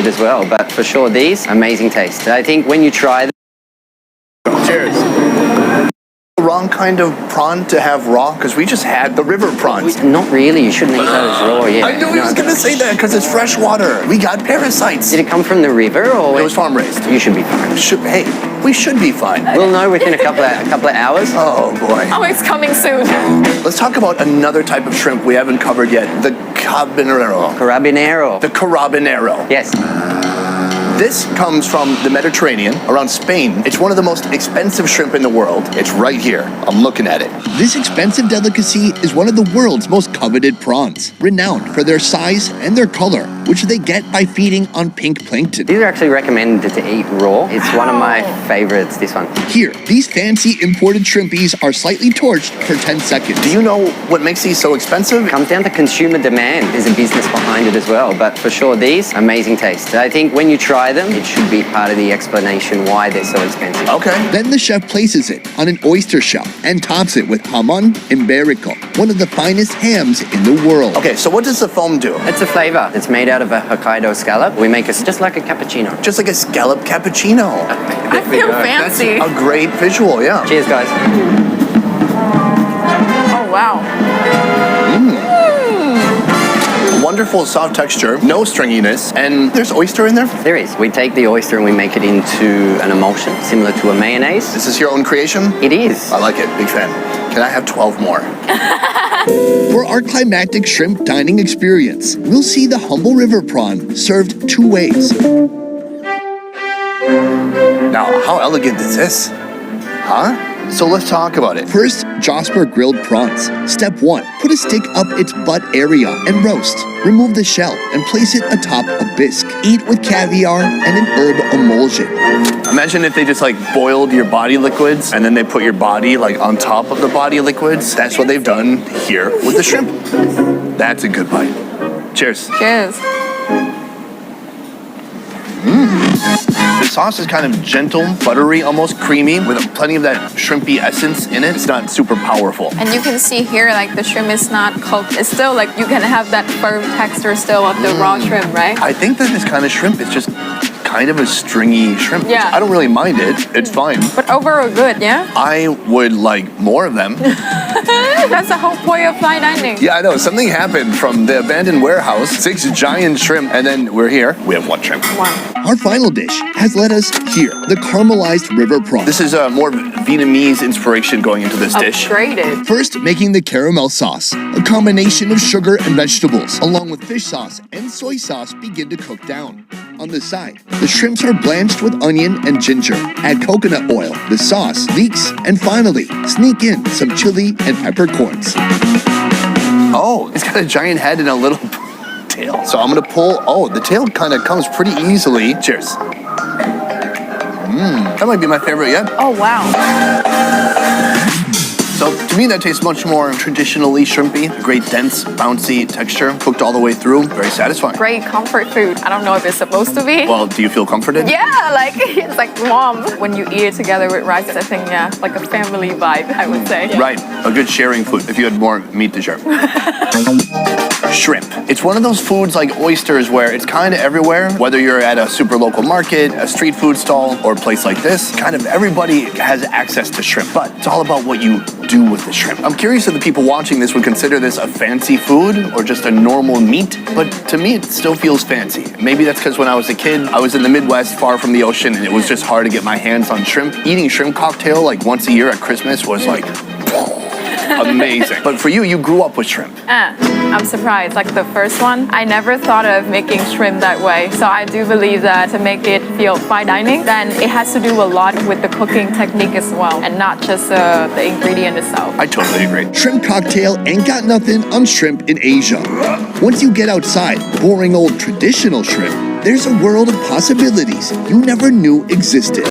exploded as well. But for sure, these, amazing taste. I think when you try them... Cheers. Wrong kind of prawn to have raw, because we just had the river prawns. Not really, you shouldn't eat those raw, yeah. I knew he was going to say that because it's fresh water. We got parasites. Did it come from the river or... It was farm raised. You should be fine. Hey, we should be fine. We'll know within a couple of hours. Oh boy. Oh, it's coming soon. Let's talk about another type of shrimp we haven't covered yet. The carabinero. Carabinero. The carabinero. Yes. This comes from the Mediterranean, around Spain. It's one of the most expensive shrimp in the world. It's right here. I'm looking at it. This expensive delicacy is one of the world's most coveted prawns, renowned for their size and their color, which they get by feeding on pink plankton. These are actually recommended to eat raw. It's one of my favorites, this one. Here, these fancy imported shrimpies are slightly torched for 10 seconds. Do you know what makes these so expensive? It comes down to consumer demand. There's a business behind it as well. But for sure, these, amazing taste. I think when you try them, it should be part of the explanation why they're so expensive. Okay. Then the chef places it on an oyster shell and tops it with jamón ibérico, one of the finest hams in the world. Okay, so what does the foam do? It's a flavor. It's made out of a Hokkaido scallop. We make it just like a cappuccino. Just like a scallop cappuccino. I feel fancy. That's a great visual, yeah. Cheers, guys. Oh, wow. Wonderful soft texture, no stringiness, and there's oyster in there. There is. We take the oyster and we make it into an emulsion similar to a mayonnaise. Is this your own creation? It is. I like it, big fan. Can I have 12 more? For our climactic shrimp dining experience, we'll see the humble river prawn served two ways. Now, how elegant is this? Huh? So let's talk about it. First, Jasper grilled prawns. Step 1. Put a stick up its butt area and roast. Remove the shell and place it atop a bisque. Eat with caviar and an herb emulsion. Imagine if they just like boiled your body liquids and then they put your body like on top of the body liquids. That's what they've done here with the shrimp. That's a good bite. Cheers. Cheers. The sauce is kind of gentle, buttery, almost creamy, with plenty of that shrimpy essence in it. It's not super powerful. And you can see here, like, the shrimp is not cooked. It's still, like, you can have that firm texture still of the raw shrimp, right? I think that this kind of shrimp is just kind of a stringy shrimp. Yeah. I don't really mind it. It's fine. But overall good, yeah? I would like more of them. That's the whole point of fine dining. Yeah, I know. Something happened from the abandoned warehouse. 6 giant shrimp, and then we're here. We have 1 shrimp. Wow. Our final dish has led us here, the caramelized river prawn. This is a more Vietnamese inspiration going into this dish. Upgraded. First, making the caramel sauce. A combination of sugar and vegetables, along with fish sauce and soy sauce, begin to cook down. On the side, the shrimps are blanched with onion and ginger. Add coconut oil, the sauce, leeks, and finally, sneak in some chili and peppercorns. Oh, it's got a giant head and a little tail. So I'm gonna pull, the tail kind of comes pretty easily. Cheers. That might be my favorite yet. Oh, wow. So to me, that tastes much more traditionally shrimpy. Great dense, bouncy texture, cooked all the way through. Very satisfying. Great comfort food. I don't know if it's supposed to be. Well, do you feel comforted? Yeah, like, it's like warm. When you eat it together with rice, I think, yeah, like a family vibe, I would say. Right, a good sharing food if you had more meat to share. Shrimp. It's one of those foods like oysters where it's kind of everywhere, whether you're at a super local market, a street food stall, or a place like this, kind of everybody has access to shrimp, but it's all about what you do with the shrimp. I'm curious if the people watching this would consider this a fancy food or just a normal meat, but to me it still feels fancy. Maybe that's because when I was a kid, I was in the Midwest, far from the ocean, and it was just hard to get my hands on shrimp. Eating shrimp cocktail like once a year at Christmas was like, amazing. But for you, you grew up with shrimp. I'm surprised. Like the first one, I never thought of making shrimp that way. So I do believe that to make it feel fine dining, then it has to do a lot with the cooking technique as well, and not just the ingredient itself. I totally agree. Shrimp cocktail ain't got nothing on shrimp in Asia. Once you get outside boring old traditional shrimp, there's a world of possibilities you never knew existed.